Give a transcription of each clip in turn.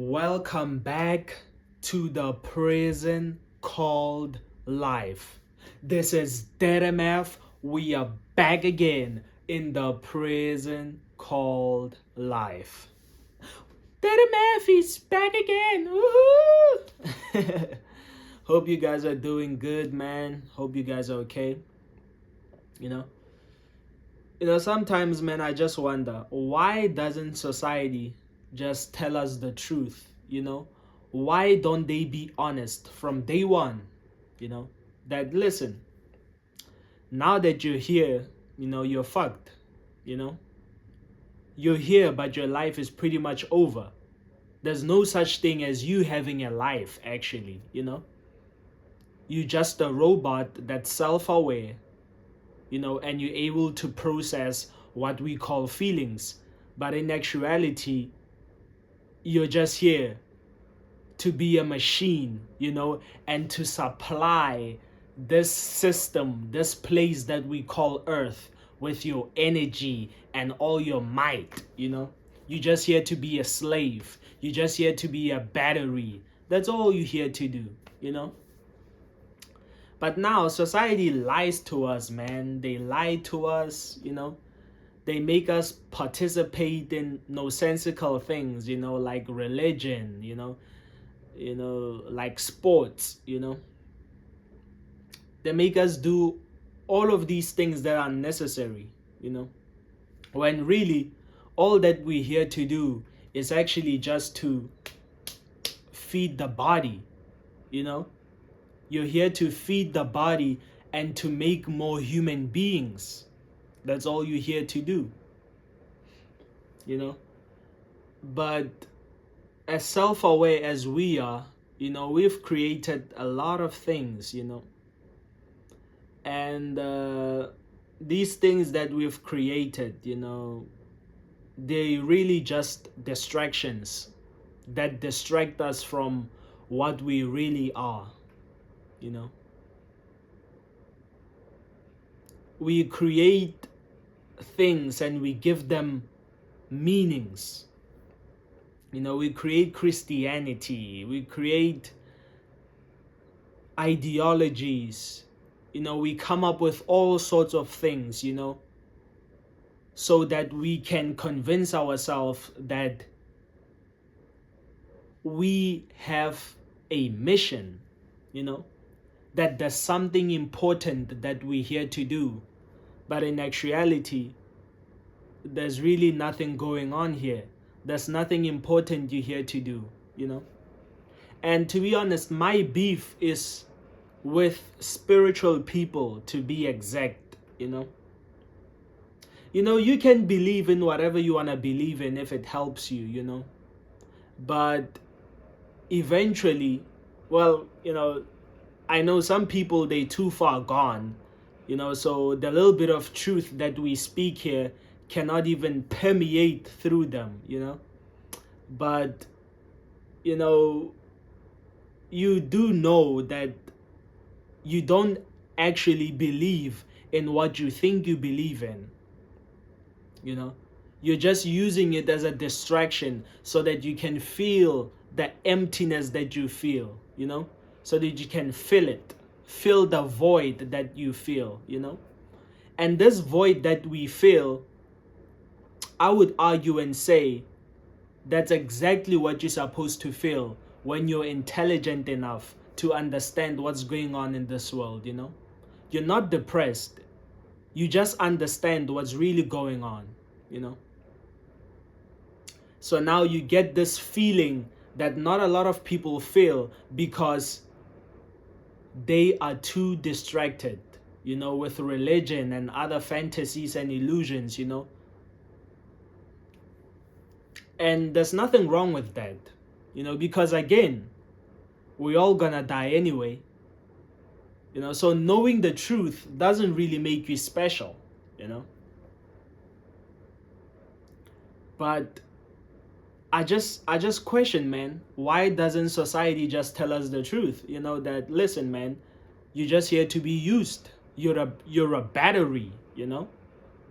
Welcome back to the prison called life. This is DeadMf. We are back again in the prison called life. DeadMf is back again. Woohoo! Hope you guys are doing good, man. Hope you guys are okay. You know, sometimes, man, I just wonder, why doesn't society just tell us the truth? Why don't they be honest from day one? That listen, now that you're here, you're fucked. You're here, but your life is pretty much over. There's no such thing as you having a life, actually. You're just a robot that's self-aware, and you're able to process what we call feelings. But in actuality, you're just here to be a machine, and to supply this system, this place that we call Earth, with your energy and all your might. You're just here to be a slave. You're just here to be a battery. That's all you're here to do, But now society lies to us, man. They lie to us, They make us participate in nonsensical things, like religion, like sports, They make us do all of these things that are necessary, When really all that we're here to do is actually just to feed the body, You're here to feed the body and to make more human beings. That's all you're here to do. But as self-aware as we are, we've created a lot of things, And these things that we've created, they really just distractions that distract us from what we really are. We create things and we give them meanings. We create Christianity, we create ideologies, we come up with all sorts of things, so that we can convince ourselves that we have a mission, that there's something important that we're here to do. But in actuality, there's really nothing going on here. There's nothing important you're here to do, And to be honest, my beef is with spiritual people, to be exact, You can believe in whatever you want to believe in if it helps you, But eventually, well, I know some people, they too far gone, so the little bit of truth that we speak here cannot even permeate through them, But, you do know that you don't actually believe in what you think you believe in, You're just using it as a distraction so that you can feel the emptiness that you feel, so that you can fill the void that you feel, And this void that we feel, I would argue and say that's exactly what you're supposed to feel when you're intelligent enough to understand what's going on in this world, You're not depressed. You just understand what's really going on, So now you get this feeling that not a lot of people feel because they are too distracted, with religion and other fantasies and illusions, And there's nothing wrong with that, because again, we're all gonna die anyway, So knowing the truth doesn't really make you special, But I just question, man, why doesn't society just tell us the truth? That listen, man, you're just here to be used. You're a battery,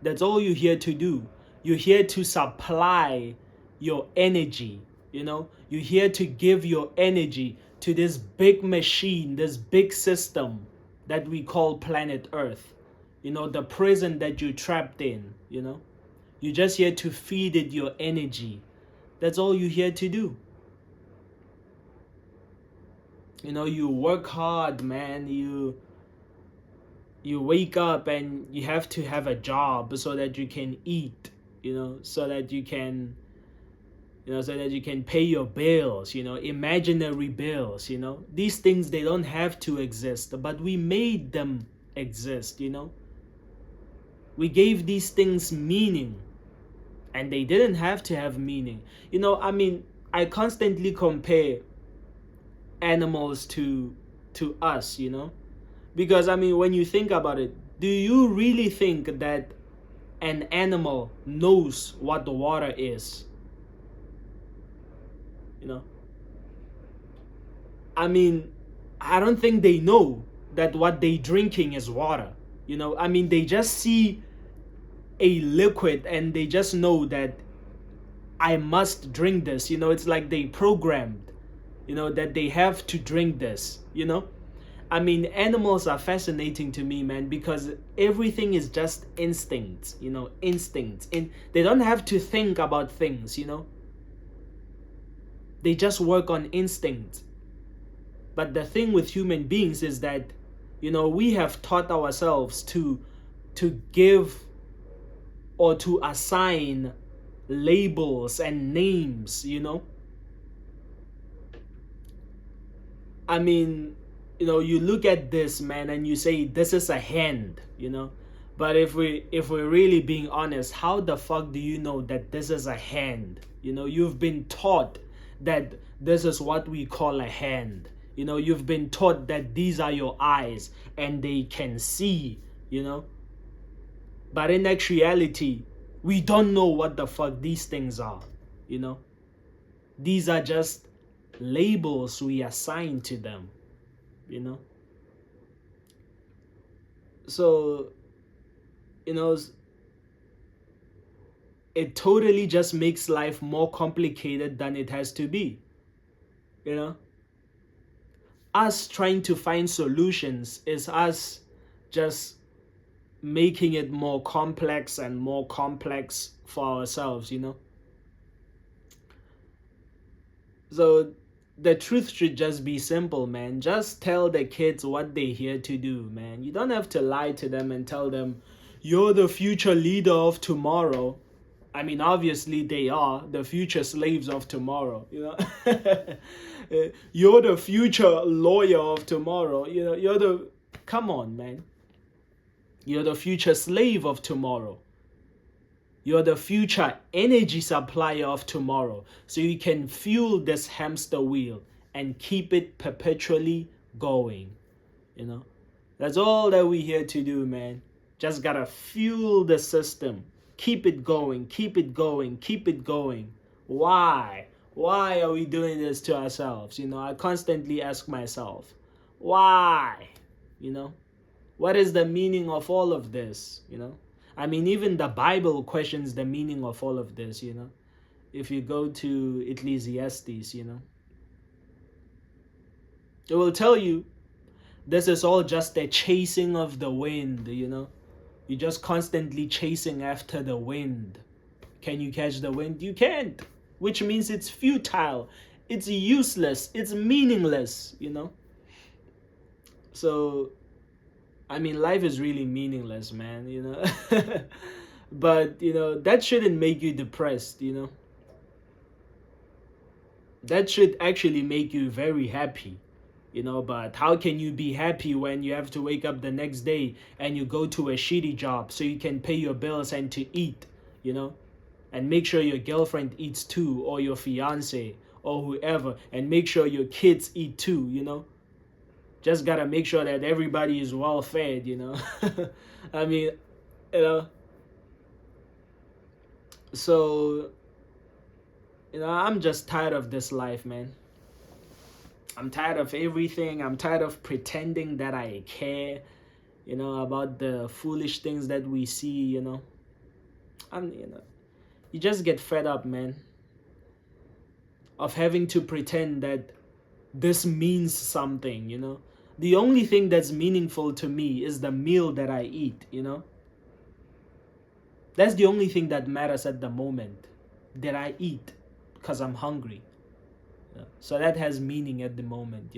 That's all you're here to do. You're here to supply your energy, You know, you're here to give your energy to this big machine, this big system that we call planet Earth. You know, the prison that you're trapped in, you know. You're just here to feed it your energy. That's all you're here to do. You know, you work hard, man. You wake up and you have to have a job so that you can eat, you know, so that you can so that you can pay your bills, you know, imaginary bills, you know. These things, they don't have to exist, but we made them exist, you know. We gave these things meaning, and they didn't have to have meaning. You know, I mean, I constantly compare animals to us, you know. Because I mean, when you think about it, do you really think that an animal knows what the water is? You know, I mean, I don't think they know that what they drinking is water. You know, I mean, they just see a liquid and they just know that I must drink this. You know, it's like they programmed, you know, that they have to drink this, you know. I mean, animals are fascinating to me, man, because everything is just instincts, you know, instincts. And they don't have to think about things, you know. They just work on instinct. But the thing with human beings is that, you know, we have taught ourselves to give or to assign labels and names, you know. I mean, you know, you look at this, man, and you say this is a hand, you know. But if we're really being honest, how the fuck do you know that this is a hand? You know, you've been taught that this is what we call a hand. You know, you've been taught that these are your eyes and they can see, you know. But in actuality, we don't know what the fuck these things are, you know. These are just labels we assign to them, you know. So, you know, it totally just makes life more complicated than it has to be, you know. Us trying to find solutions is us just making it more complex and more complex for ourselves, you know. So the truth should just be simple, man. Just tell the kids what they're here to do, man. You don't have to lie to them and tell them you're the future leader of tomorrow. I mean, obviously they are the future slaves of tomorrow, you know. You're the future lawyer of tomorrow, you know. Come on, man. You're the future slave of tomorrow. You're the future energy supplier of tomorrow. So you can fuel this hamster wheel and keep it perpetually going. You know? That's all that we're here to do, man. Just gotta fuel the system. Keep it going, keep it going, keep it going. Why? Why are we doing this to ourselves? You know, I constantly ask myself, why? You know? What is the meaning of all of this? You know? I mean, even the Bible questions the meaning of all of this, you know. If you go to Ecclesiastes, you know, it will tell you this is all just a chasing of the wind, you know. You're just constantly chasing after the wind. Can you catch the wind? You can't, which means it's futile, it's useless, it's meaningless, you know. So I mean, life is really meaningless, man, you know. But, you know, that shouldn't make you depressed, you know. That should actually make you very happy, you know. But how can you be happy when you have to wake up the next day and you go to a shitty job so you can pay your bills and to eat, you know, and make sure your girlfriend eats too, or your fiance or whoever, and make sure your kids eat too, you know. Just gotta make sure that everybody is well fed, you know. I mean, you know. So, you know, I'm just tired of this life, man. I'm tired of everything. I'm tired of pretending that I care, you know, about the foolish things that we see, you know. You know, you just get fed up, man. of having to pretend that this means something, The only thing that's meaningful to me is the meal that I eat, That's the only thing that matters at the moment, that I eat because I'm hungry. So that has meaning at the moment,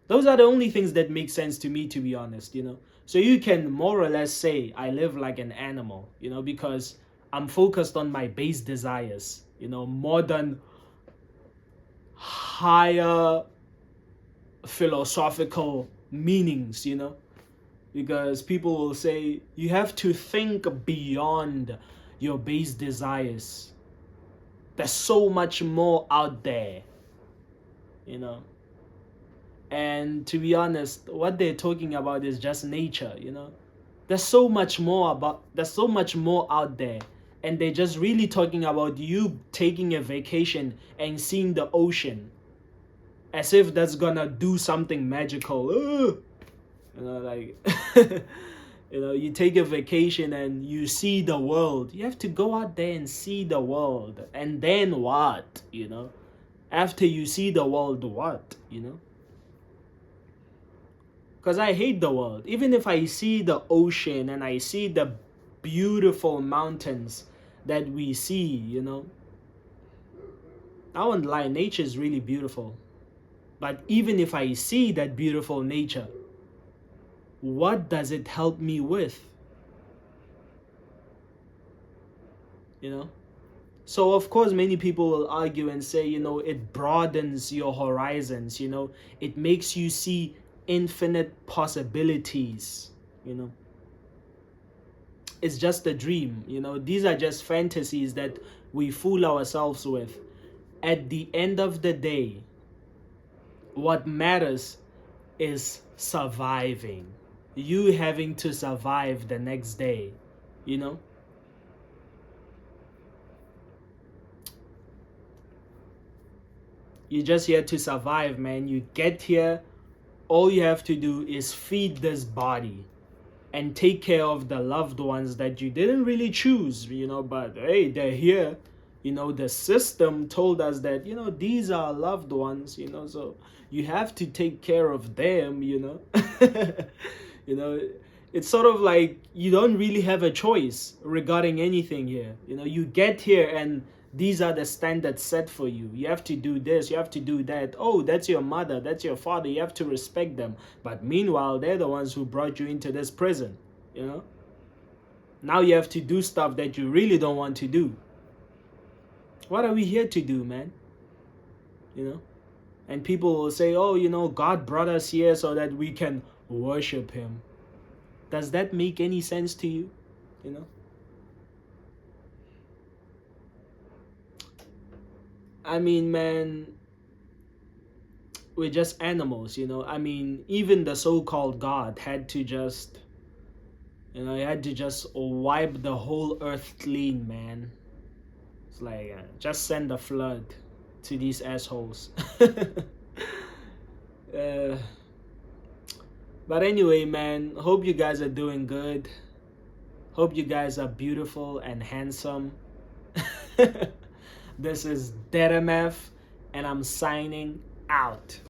Those are the only things that make sense to me, to be honest, So you can more or less say I live like an animal, because I'm focused on my base desires, more than higher philosophical meanings, because people will say you have to think beyond your base desires. There's so much more out there, and to be honest, what they're talking about is just nature, there's so much more out there, and they're just really talking about you taking a vacation and seeing the ocean as if that's gonna do something magical. Like you take a vacation and you see the world. You have to go out there and see the world, and then what? After you see the world, what? Because I hate the world. Even if I see the ocean and I see the beautiful mountains that we see, I won't lie, nature is really beautiful. But even if I see that beautiful nature, what does it help me with? So of course many people will argue and say, it broadens your horizons, it makes you see infinite possibilities, It's just a dream, These are just fantasies that we fool ourselves with. At the end of the day, what matters is surviving. You having to survive the next day, You just here to survive, man. You get here, all you have to do is feed this body and take care of the loved ones that you didn't really choose, but hey, they're here. The system told us that, these are loved ones, so you have to take care of them, It's sort of like you don't really have a choice regarding anything here. You get here and these are the standards set for you. You have to do this, you have to do that. Oh, that's your mother, that's your father, you have to respect them. But meanwhile, they're the ones who brought you into this prison, Now you have to do stuff that you really don't want to do. What are we here to do, man? And people will say, oh, God brought us here so that we can worship him. Does that make any sense to you? I mean, man, we're just animals, I mean, even the so-called God had to just, he had to just wipe the whole earth clean, man. It's like, just send a flood to these assholes. But anyway, man, hope you guys are doing good. Hope you guys are beautiful and handsome. This is DeadMf, and I'm signing out.